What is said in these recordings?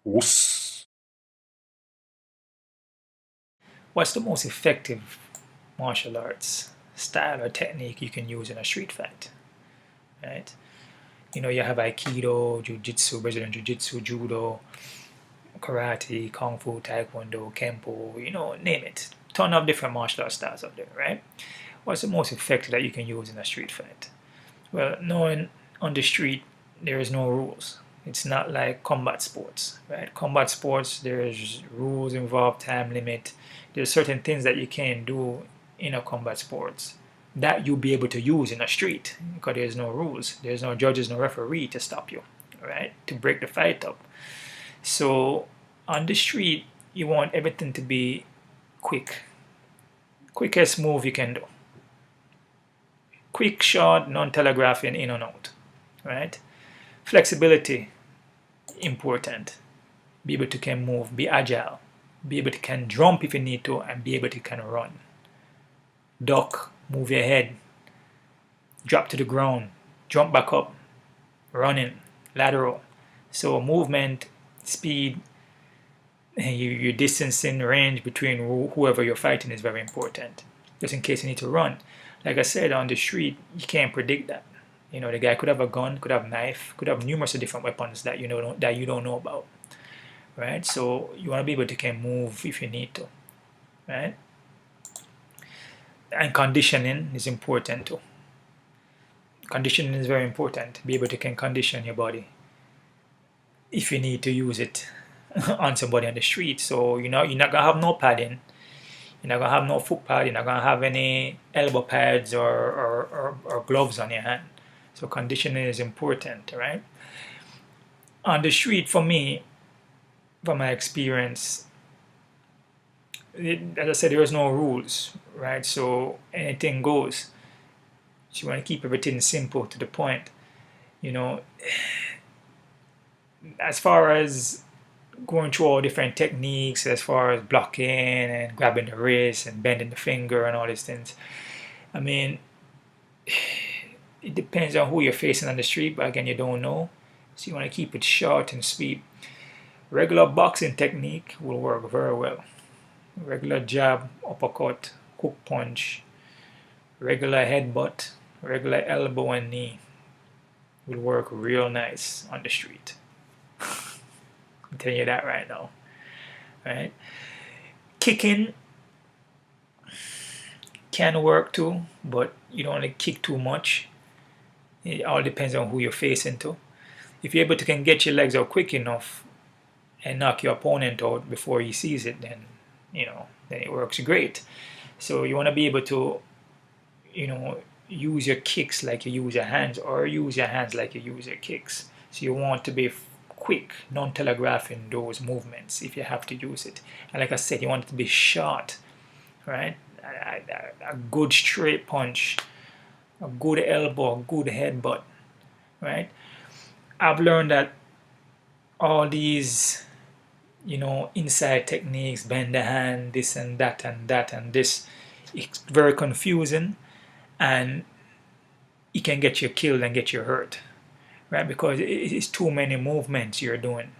Wuss. What's the most effective martial arts style or technique you can use in a street fight? Right? You have Aikido, Jiu-Jitsu, Brazilian Jiu-Jitsu, Judo, Karate, Kung Fu, Taekwondo, Kempo, name it. Ton of different martial arts styles out there, right? What's the most effective that you can use in a street fight? Well, knowing on the street, there is no rules. It's not like combat sports, right? Combat sports, there's rules involved, time limit. There's certain things that you can't do in a combat sports that you'll be able to use in a street because there's no rules. There's no judges, no referee to stop you, right? To break the fight up. So on the street, you want everything to be quick. Quickest move you can do. Quick shot, non-telegraphing, in and out, right? Flexibility, important. Be able to can move, be agile, be able to can jump if you need to, and be able to can run. Duck, move your head, drop to the ground, jump back up, running, lateral. So movement, speed, your distancing range between whoever you're fighting is very important. Just in case you need to run. Like I said, on the street, you can't predict that. The guy could have a gun, could have a knife, could have numerous different weapons that you don't know about, right? So you want to be able to can move if you need to, right? And conditioning is important too. Conditioning is very important. Be able to can condition your body if you need to use it on somebody on the street. So you're not gonna have no padding. You're not gonna have no foot pad. You're not gonna have any elbow pads or gloves on your hand. So conditioning is important, right? On the street, for me, from my experience, as I said, there is no rules, right? So anything goes. So you want to keep everything simple to the point. As far as going through all different techniques, as far as blocking and grabbing the wrist and bending the finger and all these things, I mean, it depends on who you're facing on the street, but again, you don't know. So you want to keep it short and sweet. Regular boxing technique will work very well. Regular jab, uppercut, hook punch, regular headbutt, regular elbow and knee will work real nice on the street. I'm telling you that right now. Right? Kicking can work too, but you don't want to kick too much. It all depends on who you're facing to. If you're able to can get your legs out quick enough and knock your opponent out before he sees it, then then it works great. So you want to be able to use your kicks like you use your hands, or use your hands like you use your kicks. So you want to be quick, non-telegraphing those movements if you have to use it. And like I said, you want it to be short, right? A good straight punch, a good elbow, a good headbutt, right? I've learned that all these inside techniques, bend the hand, this and that and that and this, it's very confusing, and it can get you killed and get you hurt, right? Because it's too many movements you're doing,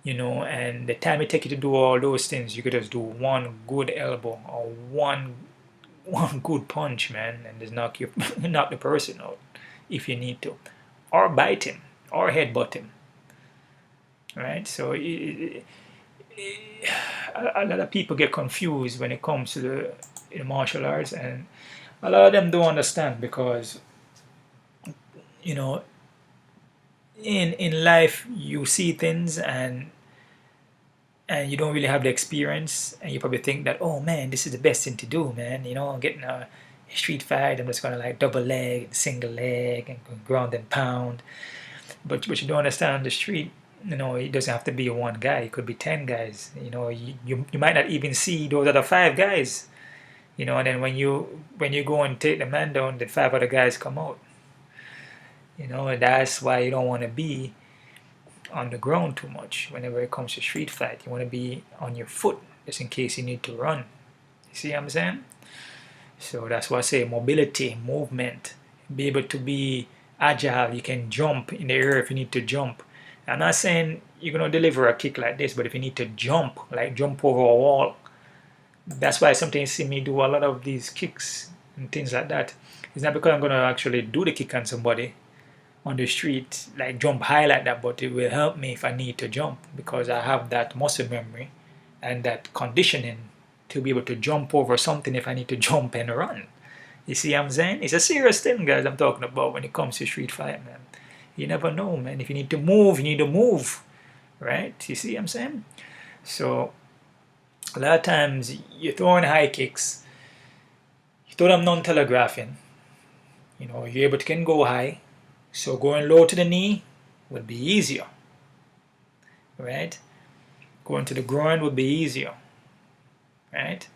and the time it takes you to do all those things, you could just do one good elbow or one good punch, man, and just knock the person out if you need to, or bite him, or headbutt him, right? So a lot of people get confused when it comes to the martial arts, and a lot of them don't understand because in life you see things and you don't really have the experience, and you probably think that, oh man, this is the best thing to do, man. I'm getting a street fight, I'm just gonna like double leg and single leg and ground and pound. But you don't understand, the street, it doesn't have to be one guy. It could be 10 guys. You might not even see those other 5 guys. And then when you go and take the man down, the 5 other guys come out. That's why you don't want to be on the ground too much whenever it comes to street fight. You want to be on your foot just in case you need to run. You see what I'm saying? So that's why I say mobility, movement, be able to be agile. You can jump in the air if you need to jump. I'm not saying you're gonna deliver a kick like this, but if you need to jump, like jump over a wall, that's why sometimes you see me do a lot of these kicks and things like that. It's not because I'm gonna actually do the kick on somebody on the street, like jump high like that, but it will help me if I need to jump because I have that muscle memory and that conditioning to be able to jump over something if I need to jump and run. You see what I'm saying? It's a serious thing, guys, I'm talking about when it comes to street fight, man. You never know, man. If you need to move, you need to move, right? You see what I'm saying? So a lot of times you're throwing high kicks, you throw them non-telegraphing, you know, you're able to can go high, so going low to the knee would be easier, right? Going to the groin would be easier, right?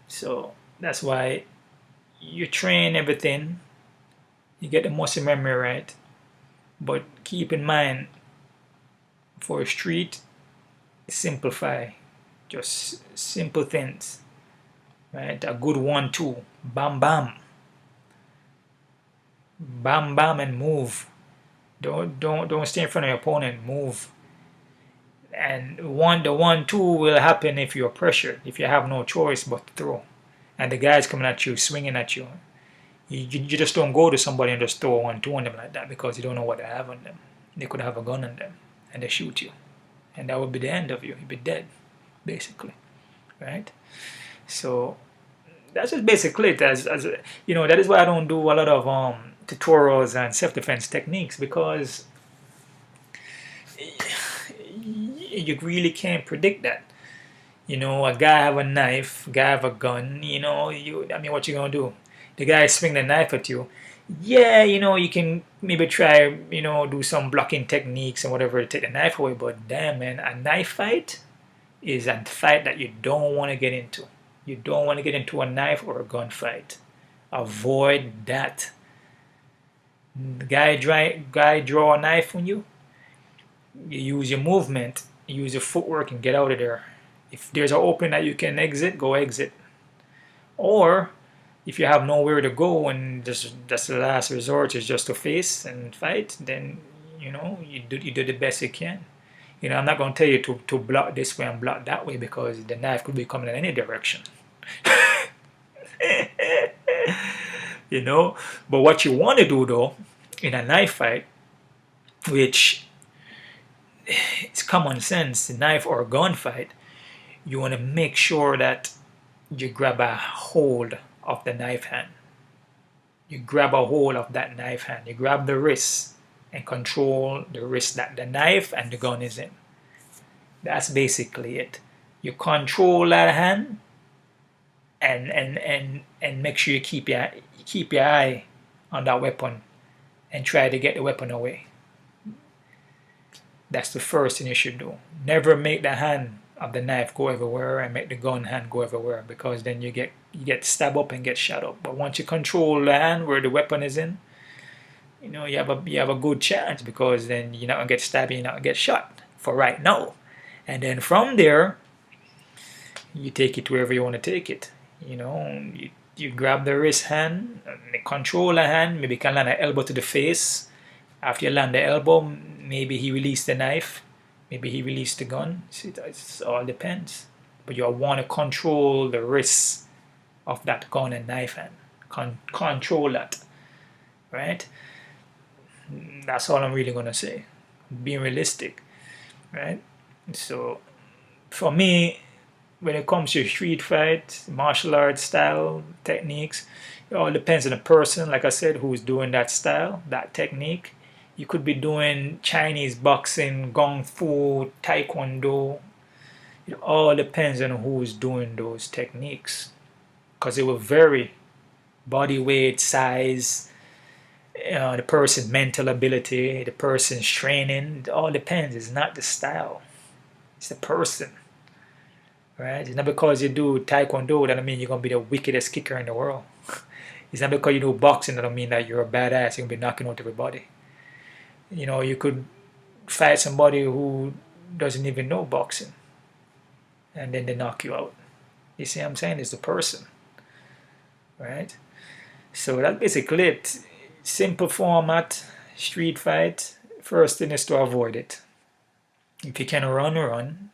So that's why you train everything, you get the muscle memory right, but keep in mind for a street, simplify, just simple things, right? A good 1-2, bam bam, bam bam, and move. Don't stay in front of your opponent, move. And the 1-2 will happen if you're pressured, if you have no choice but to throw, and the guy's coming at you, swinging at you. You just don't go to somebody and just throw 1-2 on them like that because you don't know what they have on them. They could have a gun on them and they shoot you, and that would be the end of you. You'd be dead, basically, right? So that's just basically it. As you know, that is why I don't do a lot of tutorials and self-defense techniques, because you really can't predict that. You know, a guy have a knife, a guy have a gun. You know, I mean, what you gonna do? The guy swing the knife at you. Yeah, you know, you can maybe try, you know, do some blocking techniques and whatever to take the knife away. But damn, man, a knife fight is a fight that you don't want to get into. You don't want to get into a knife or a gun fight. Avoid that. The guy draw a knife on you. You use your movement, use your footwork, and get out of there. If there's an opening that you can exit, go exit. Or if you have nowhere to go and that's the last resort is just to face and fight, then you know you do the best you can. You know, I'm not going to tell you to block this way and block that way because the knife could be coming in any direction. You know, but what you want to do though in a knife fight, which it's common sense, a knife or a gun fight, you want to make sure that you grab a hold of the knife hand. You grab a hold of that knife hand. You grab the wrist and control the wrist that the knife and the gun is in. That's basically it. You control that hand and make sure you keep your eye on that weapon and try to get the weapon away. That's the first thing you should do. Never make the hand of the knife go everywhere and make the gun hand go everywhere, because then you get stabbed up and get shot up. But once you control the hand where the weapon is in, you know, you have a good chance, because then you're not gonna get stabbed, you're not gonna get shot for right now. And then from there, you take it wherever you want to take it. You know, you grab the wrist hand, and control the hand, maybe you can land an elbow to the face. After you land the elbow, maybe he released the knife, maybe he released the gun. See, it all depends. But you want to control the wrist of that gun and knife hand. Control that, right? That's all I'm really gonna say. Being realistic, right? So, for me, when it comes to street fight, martial arts style techniques, it all depends on the person, like I said, who's doing that style, that technique. You could be doing Chinese boxing, Kung Fu, Taekwondo. It all depends on who's doing those techniques, because it will vary. Body weight, size, the person's mental ability, the person's training. It all depends. It's not the style. It's the person. Right? It's not because you do Taekwondo that doesn't mean you're going to be the wickedest kicker in the world. It's not because you do boxing that don't mean that you're a badass. You're going to be knocking out everybody. You know, you could fight somebody who doesn't even know boxing, and then they knock you out. You see what I'm saying? It's the person, right? So that's basically it. Simple format, street fight. First thing is to avoid it. If you can run, run.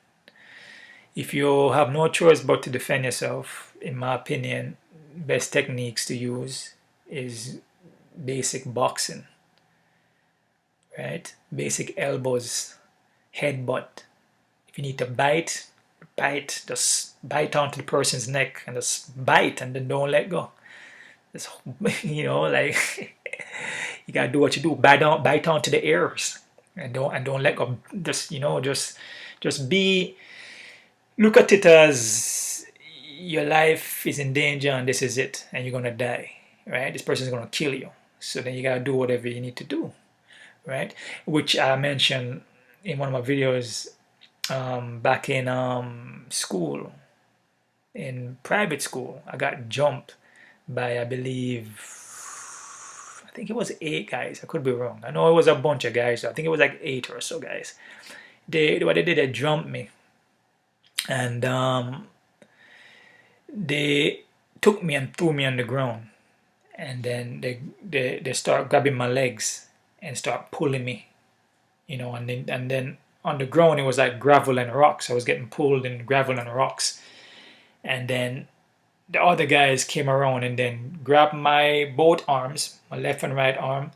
If you have no choice but to defend yourself, in my opinion, best techniques to use is basic boxing, right? Basic elbows, headbutt. If you need to bite, bite. Just bite onto the person's neck and just bite and then don't let go. Just, like you gotta do what you do. Bite onto the ears and don't let go. Just be. Look at it as your life is in danger and this is it, and you're gonna die, right? This person is gonna kill you. So then you gotta do whatever you need to do, right? Which I mentioned in one of my videos back in school, in private school. I got jumped by, I believe, I think it was 8 guys. I could be wrong. I know it was a bunch of guys. I think it was like 8 or so guys. What they did, they jumped me, and they took me and threw me on the ground, and then they start grabbing my legs and start pulling me, and then on the ground it was like gravel and rocks. I was getting pulled in gravel and rocks, and then the other guys came around and then grabbed my both arms, my left and right arm,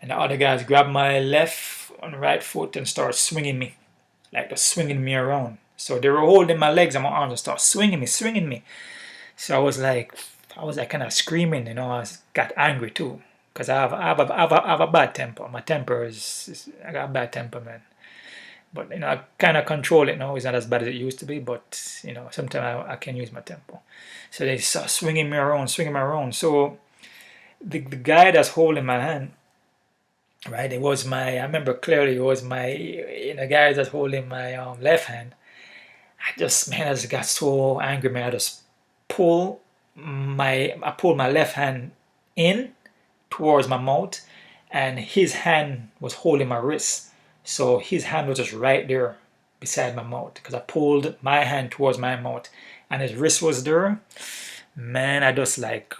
and the other guys grabbed my left and right foot and started swinging me, like just swinging me around. So they were holding my legs and my arms and start swinging me. So I was like kind of screaming, I got angry too, because I have a bad temper. My temper I got a bad temper, man. But I kind of control it now. It's not as bad as it used to be, but sometimes I can use my tempo. So they start swinging me around. So the guy that's holding my hand, right? I remember clearly, it was the guy that's holding my left hand. I just got so angry, man. I just pulled my left hand in towards my mouth, and his hand was holding my wrist. So his hand was just right there beside my mouth, because I pulled my hand towards my mouth and his wrist was there. Man, I just like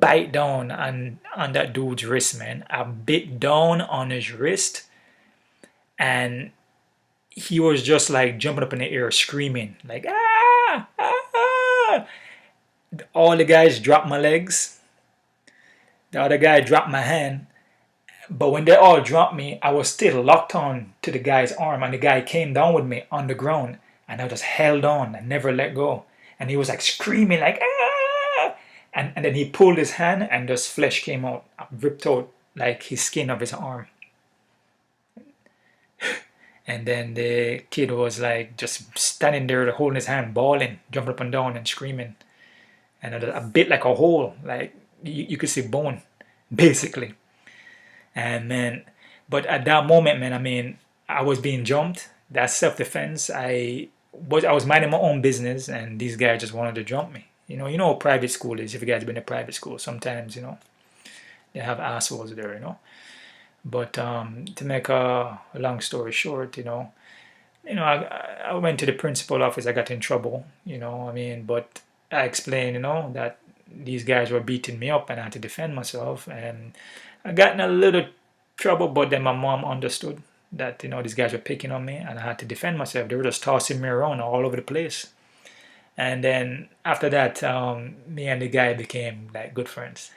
bite down on that dude's wrist, man. I bit down on his wrist, and he was just like jumping up in the air screaming like, ah, ah. All the guys dropped my legs. The other guy dropped my hand. But when they all dropped me, I was still locked on to the guy's arm, and the guy came down with me on the ground, and I just held on and never let go. And he was like screaming like, ah! And then he pulled his hand, and just flesh came out, ripped out like his skin of his arm. And then the kid was like just standing there holding his hand, bawling, jumping up and down and screaming. And a bit like a hole, like you could see bone, basically. And man, but at that moment, man, I mean, I was being jumped. That's self-defense. I was minding my own business, and these guys just wanted to jump me. You know what private school is. If you guys have been to private school, sometimes they have assholes there. But to make a long story short, I went to the principal office. I got in trouble. But I explained, that these guys were beating me up and I had to defend myself, and I got in a little trouble. But then my mom understood that these guys were picking on me and I had to defend myself. They were just tossing me around all over the place. And then after that, me and the guy became like good friends.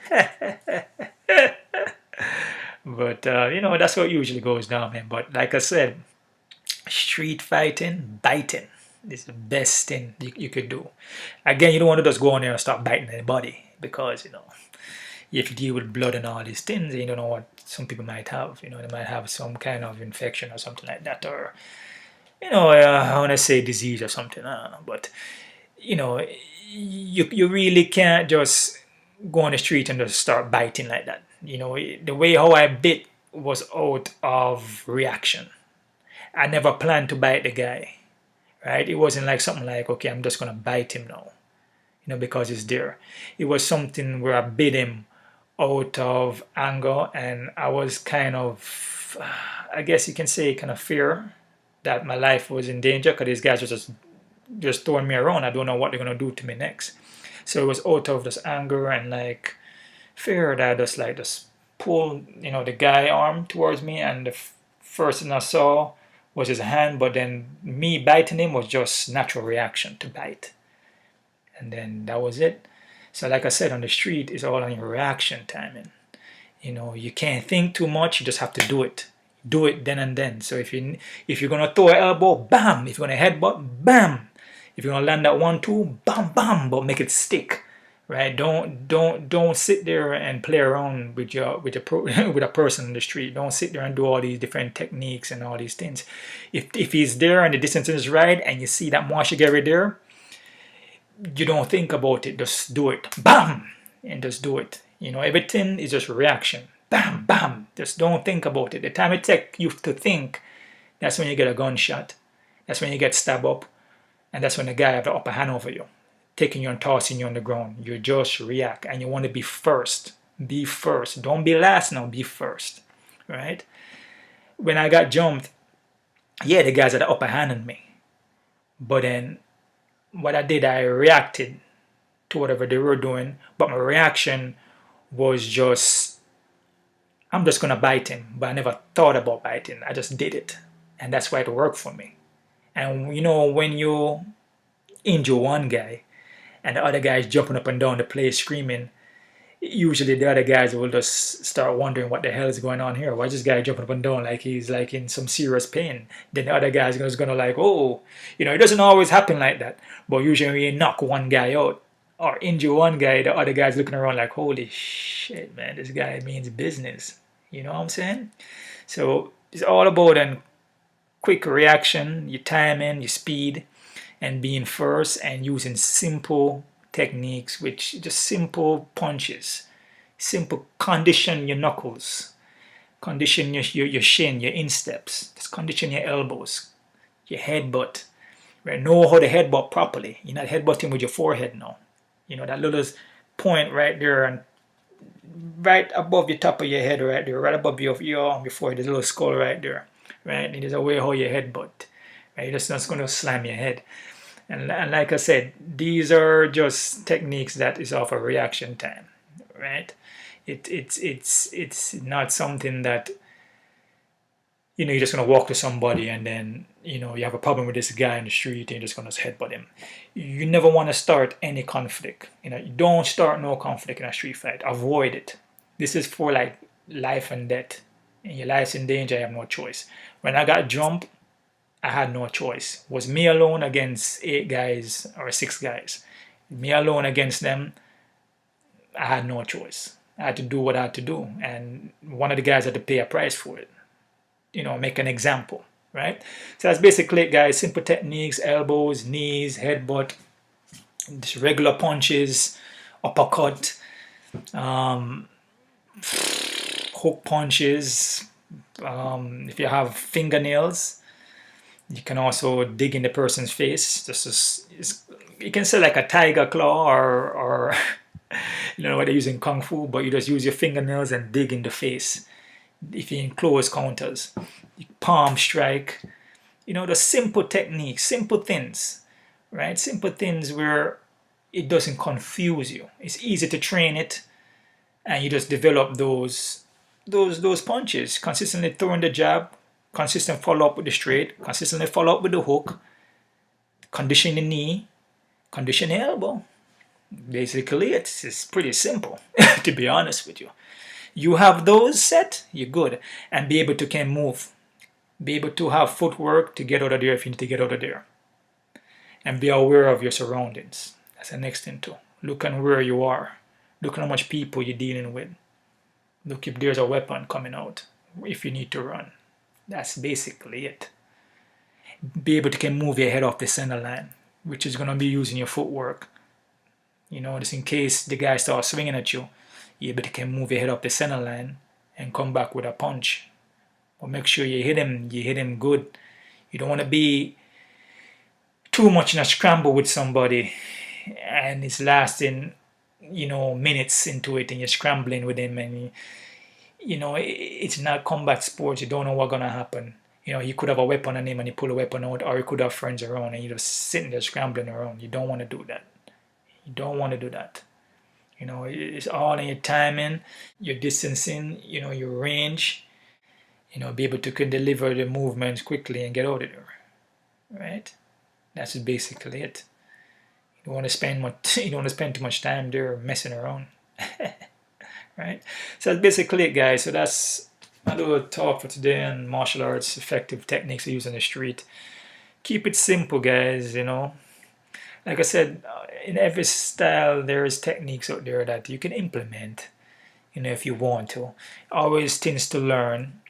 But that's what usually goes down, man. But like I said, street fighting, biting is the best thing you could do. Again, you don't want to just go on there and start biting anybody, because you have to deal with blood and all these things, and you don't know what some people might have. They might have some kind of infection or something like that, or I want to say disease or something. I don't know, but you really can't just go on the street and just start biting like that. The way how I bit was out of reaction. I never planned to bite the guy, right? It wasn't like something like, okay, I'm just gonna bite him now, because he's there. It was something where I bit him out of anger, and I was kind of, I guess you can say, kind of fear that my life was in danger, because these guys were just throwing me around. I don't know what they're gonna do to me next. So it was out of this anger and like fear that I just pulled, the guy arm towards me, and the first thing I saw was his hand, but then me biting him was just natural reaction to bite. And then that was it. So like I said, on the street, it's all on your reaction timing. You can't think too much, you just have to do it. Do it then and then. So if you're gonna throw an elbow, bam. If you're gonna headbutt, bam. If you're gonna land that 1-2, bam, bam, but make it stick. Right? Don't sit there and play around with with a person in the street. Don't sit there and do all these different techniques and all these things. If he's there and the distance is right and you see that Marshall Gary there, you don't think about it. Just do it, bam, and just do it. Everything is just reaction. Bam, bam. Just don't think about it. The time it takes you to think, that's when you get a gunshot. That's when you get stabbed up, and that's when the guy have the upper hand over you, taking you and tossing you on the ground. You just react, and you want to be first. Be first. Don't be last now. Be first, right? When I got jumped, yeah, the guys had the upper hand on me, but then what I did, I reacted to whatever they were doing, but my reaction was just, I'm just gonna bite him, but I never thought about biting. I just did it, and that's why it worked for me. And when you injure one guy and the other guy is jumping up and down the place screaming, usually the other guys will just start wondering what the hell is going on here. Why is this guy jumping up and down like he's like in some serious pain? Then the other guy is gonna like, oh, it doesn't always happen like that. But usually when you knock one guy out or injure one guy, the other guy's looking around like, holy shit, man, this guy means business. You know what I'm saying? So it's all about a quick reaction, your timing, your speed, and being first and using simple techniques, which just simple punches, simple condition your knuckles, condition your shin, your insteps, just condition your elbows, your headbutt, right? Know how to headbutt properly. You're not headbutting with your forehead now. That little point right there and right above the top of your head right there, right above your arm, your forehead, the little skull right there, right? And there's a way how you headbutt, right? You're just not going to slam your head. And like I said, these are just techniques that is of a reaction time, right? It's not something that you're just gonna walk to somebody and then you have a problem with this guy in the street and you're just gonna headbutt him. You never want to start any conflict. You don't start no conflict in a street fight. Avoid it. This is for like life and death. And your life's in danger. I have no choice. When I got jumped, I had no choice. It was me alone against 8 guys or 6 guys. Me alone against them. I had no choice. I had to do what I had to do. And one of the guys had to pay a price for it. Make an example, right? So that's basically it, guys. Simple techniques, elbows, knees, headbutt, just regular punches, uppercut, hook punches. If you have fingernails, you can also dig in the person's face. You can say like a tiger claw or what they're using kung fu, but you just use your fingernails and dig in the face. If you're in close counters, palm strike, the simple techniques, simple things, right? Simple things where it doesn't confuse you. It's easy to train it, and you just develop those punches. Consistently throwing the jab, consistent follow up with the straight, consistently follow up with the hook, condition the knee, condition the elbow. Basically, it's pretty simple, to be honest with you. You have those set, you're good. And be able to can move. Be able to have footwork to get out of there if you need to get out of there. And be aware of your surroundings. That's the next thing too. Look at where you are. Look at how much people you're dealing with. Look if there's a weapon coming out, if you need to run. That's basically it. Be able to can move your head off the center line, which is going to be using your footwork. Just in case the guy starts swinging at you, you're able to can move your head up the center line and come back with a punch. But make sure you hit him good. You don't want to be too much in a scramble with somebody and it's lasting, minutes into it and you're scrambling with him and, it's not combat sports. You don't know what's going to happen. You could have a weapon on him and you pull a weapon out, or you could have friends around and you're just sitting there scrambling around. You don't want to do that. You don't want to do that. It's all in your timing, your distancing, your range, be able to can deliver the movements quickly and get out of there, right? That's basically it. You don't want to spend much. You don't want to spend too much time there messing around, right? So that's basically it, guys. So that's my little talk for today on martial arts, effective techniques to use on the street. Keep it simple, guys. Like I said, in every style there is techniques out there that you can implement. If you want to. Always things to learn.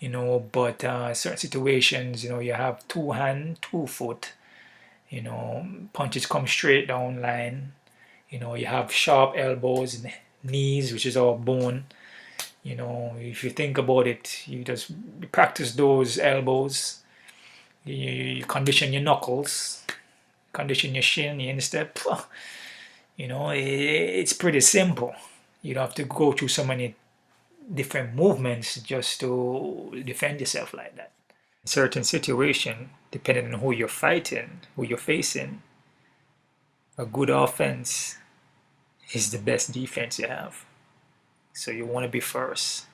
But certain situations, you have two hand, 2 foot. Punches come straight down line. You have sharp elbows and knees, which is all bone. If you think about it, you just practice those elbows. You condition your knuckles, condition your shin, your instep. It's pretty simple. You don't have to go through so many different movements just to defend yourself like that. In certain situation, depending on who you're fighting, who you're facing, a good offense is the best defense you have. So you want to be first.